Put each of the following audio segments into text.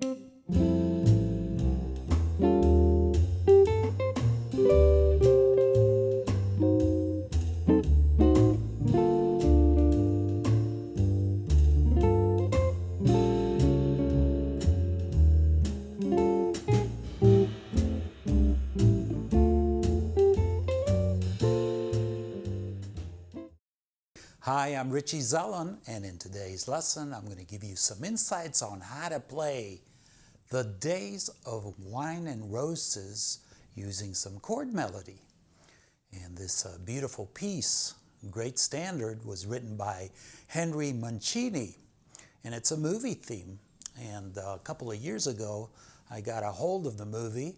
Hi, I'm Richie Zellon, and in today's lesson I'm going to give you some insights on how to play The Days of Wine and Roses using some chord melody. And this beautiful piece, great standard, was written by Henry Mancini, and it's a movie theme. And a couple of years ago I got a hold of the movie,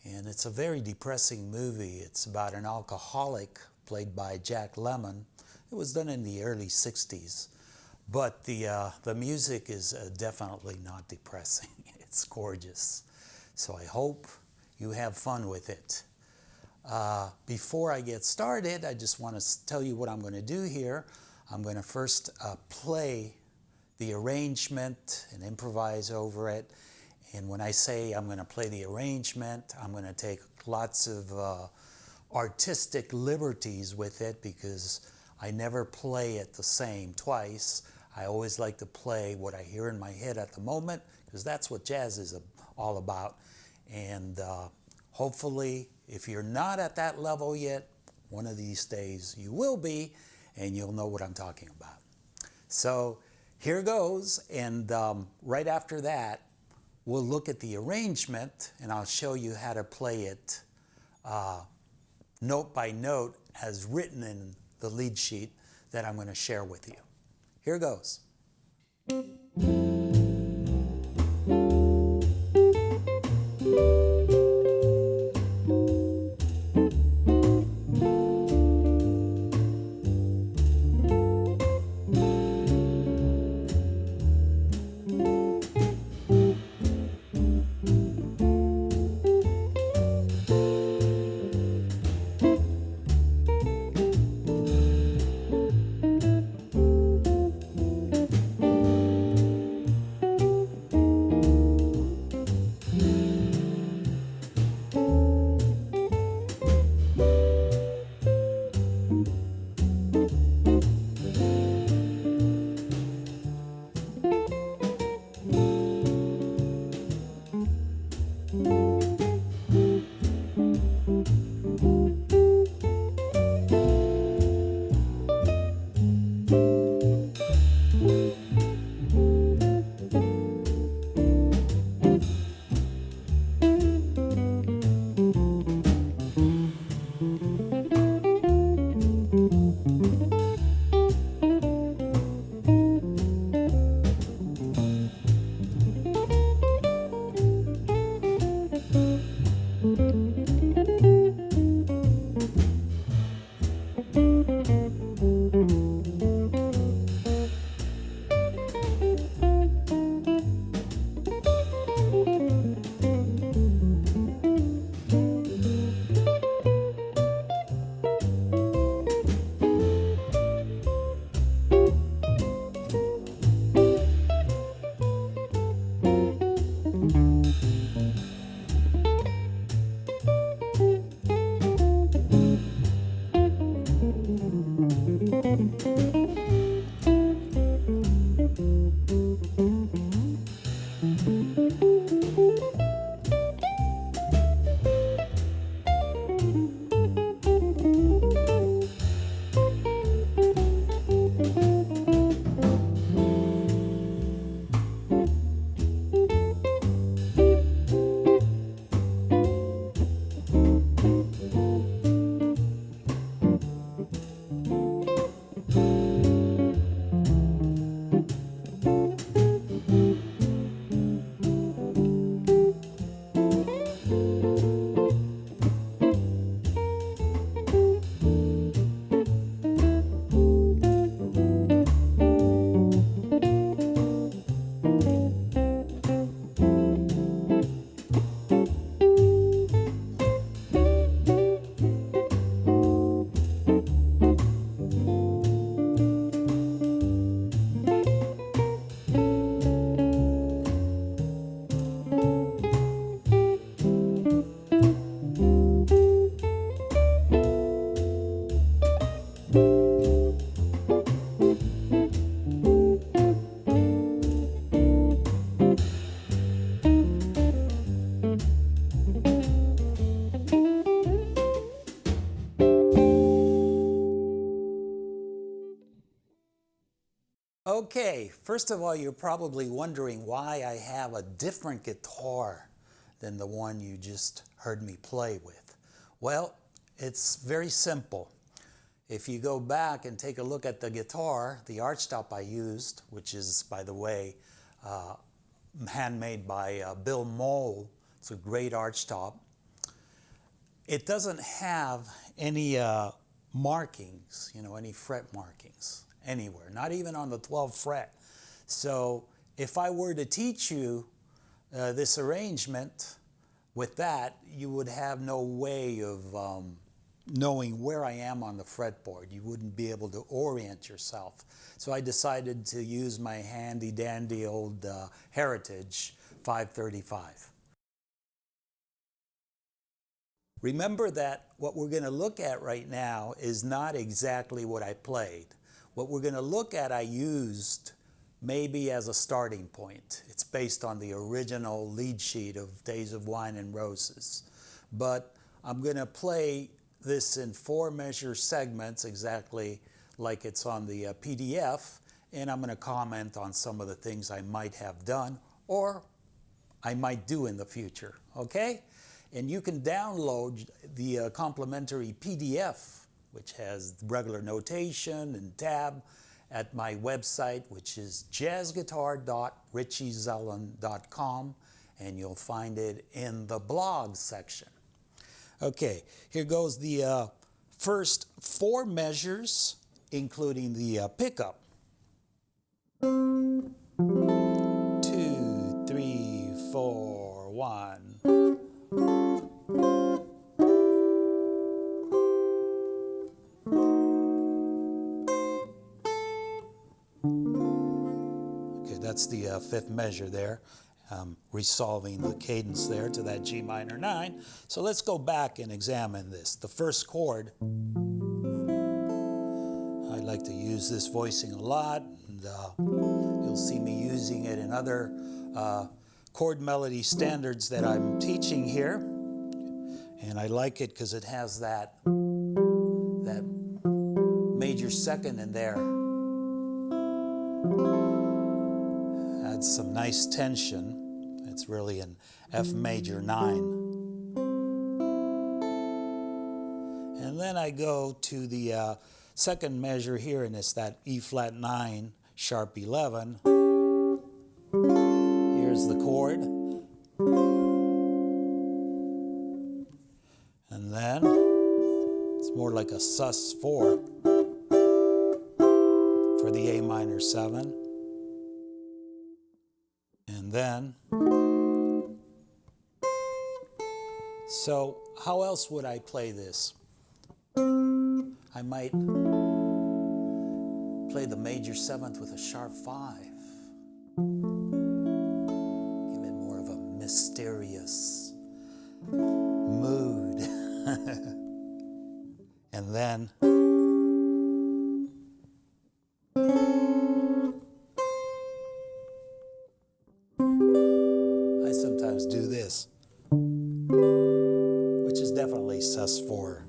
and it's a very depressing movie. It's about an alcoholic played by Jack Lemmon. It was done in the early 60s, but the music is definitely not depressing. It's gorgeous. So I hope you have fun with it. Before I get started, I just want to tell you what I'm going to do here. I'm going to first play the arrangement and improvise over it. And when I say I'm going to play the arrangement, I'm going to take lots of artistic liberties with it, because I never play it the same twice. I always like to play what I hear in my head at the moment, because that's what jazz is all about. And hopefully, if you're not at that level yet, one of these days you will be, and you'll know what I'm talking about. So here goes, and right after that, we'll look at the arrangement, and I'll show you how to play it note by note as written in the lead sheet that I'm going to share with you. Here goes. Okay, first of all, you're probably wondering why I have a different guitar than the one you just heard me play with. Well, it's very simple. If you go back and take a look at the guitar, the archtop I used, which is, by the way, handmade by Bill Mole, it's a great archtop. It doesn't have any markings, any fret markings anywhere, not even on the 12th fret. So if I were to teach you this arrangement with that, you would have no way of knowing where I am on the fretboard. You wouldn't be able to orient yourself. So I decided to use my handy dandy old Heritage 535. Remember that what we're going to look at right now is not exactly what I played. What we're going to look at I used maybe as a starting point. It's based on the original lead sheet of Days of Wine and Roses. But I'm going to play this in 4 measure segments exactly like it's on the PDF, and I'm going to comment on some of the things I might have done or I might do in the future, okay? And you can download the complimentary PDF, which has regular notation and tab, at my website, which is jazzguitar.richiezellon.com, and you'll find it in the blog section. Okay, here goes the first 4 measures, including the pickup. 2, 3, 4, 1. Okay, that's the 5th measure there. Resolving the cadence there to that G minor 9. So let's go back and examine this. The first chord, I like to use this voicing a lot, and you'll see me using it in other chord melody standards that I'm teaching here. And I like it because it has that major 2nd in there. Adds some nice tension. It's really an F major 9. And then I go to the 2nd measure here, and it's that E flat 9 sharp 11. Here's the chord. And then it's more like a sus 4 for the A minor 7. And then, so how else would I play this? I might play the major 7th with a sharp 5. Give it more of a mysterious mood. And then I sometimes do this, which is definitely sus 4.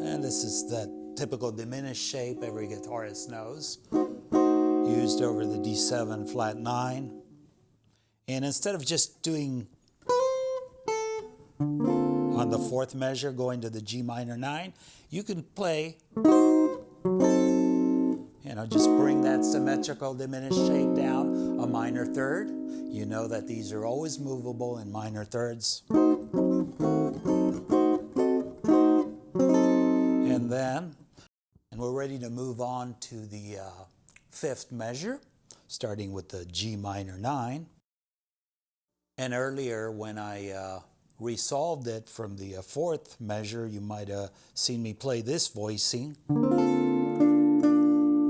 And this is that typical diminished shape every guitarist knows, used over the D7 flat 9. And instead of just doing on the 4th measure, going to the G minor 9, you can play, just bring that symmetrical diminished shape down a minor 3rd. You know that these are always movable in minor 3rds. And we're ready to move on to the 5th measure, starting with the G minor 9. And earlier when I resolved it from the 4th measure, you might have seen me play this voicing,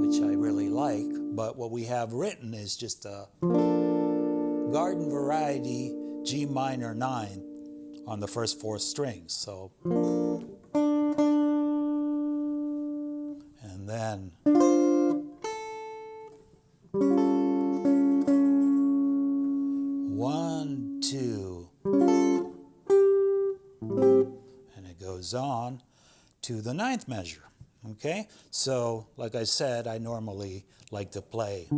which I really like. But what we have written is just a garden variety G minor 9 on the first 4 strings. So, and then goes on to the ninth measure. Okay, so like I said, I normally like to play. I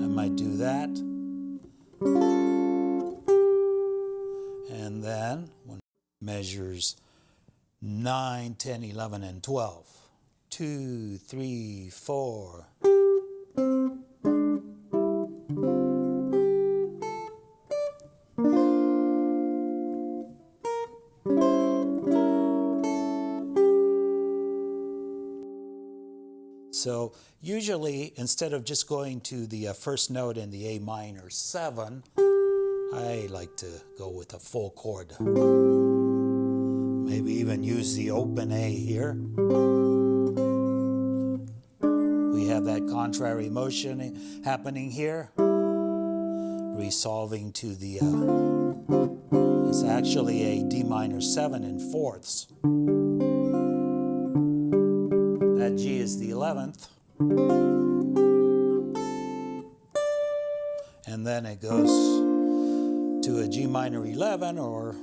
might do that. And then when measures 9, 10, 11, and 12. 2, 3, 4. So usually, instead of just going to the first note in the A minor 7, I like to go with a full chord. Maybe even use the open A here. We have that contrary motion happening here. Resolving to the, it's actually a D minor 7 in fourths. That G is the 11th. And then it goes to a G minor 11, or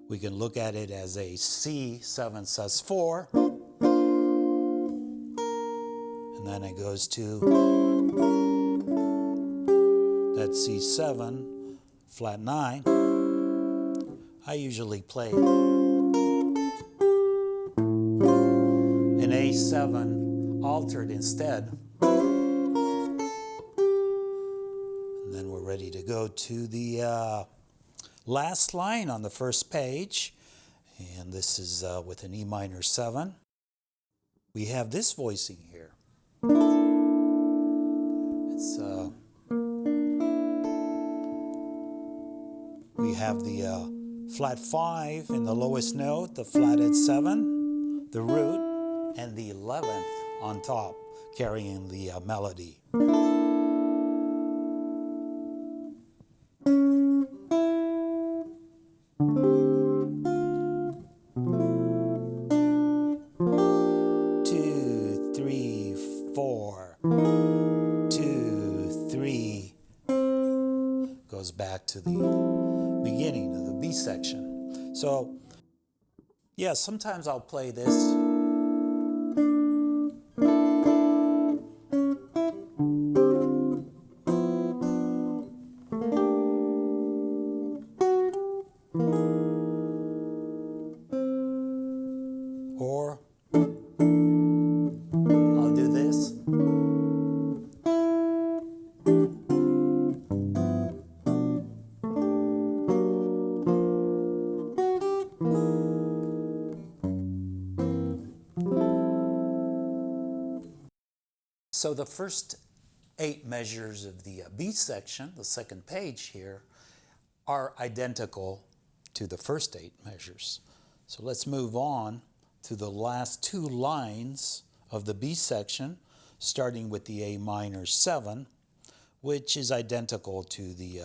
we can look at it as a C 7 sus 4. And then it goes to that C7 flat 9. I usually play an A7 altered instead. And then we're ready to go to the last line on the first page. And this is with an E minor 7. We have this voicing here. It's we have the flat 5 in the lowest note, the flatted 7, the root, and the 11th on top, carrying the melody. Two, three, four. 2, 3. Goes back to the beginning of the B section. So, yeah, sometimes I'll play this. Or I'll do this. So the first 8 measures of the B section, the second page here, are identical to the first 8 measures. So let's move on to the last 2 lines of the B section, starting with the A minor 7, which is identical to the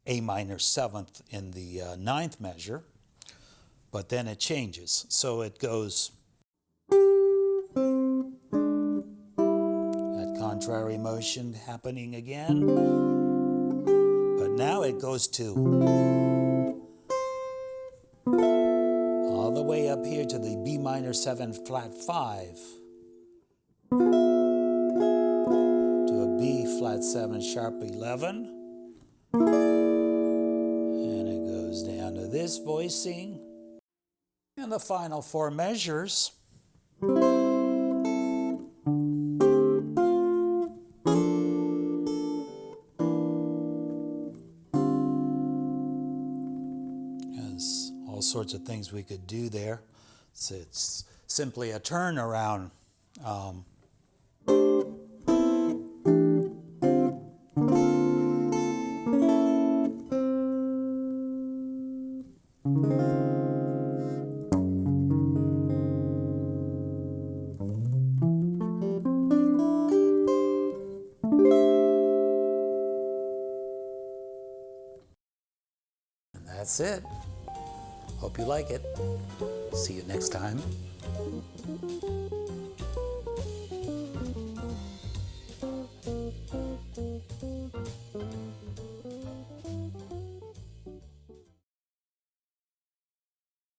A minor 7th in the 9th measure, but then it changes. So it goes contrary motion happening again, but now it goes to all the way up here to the B minor 7 flat 5, to a B flat 7 sharp 11, and it goes down to this voicing, and the final 4 measures. All sorts of things we could do there. So it's simply a turnaround. And that's it. Hope you like it. See you next time.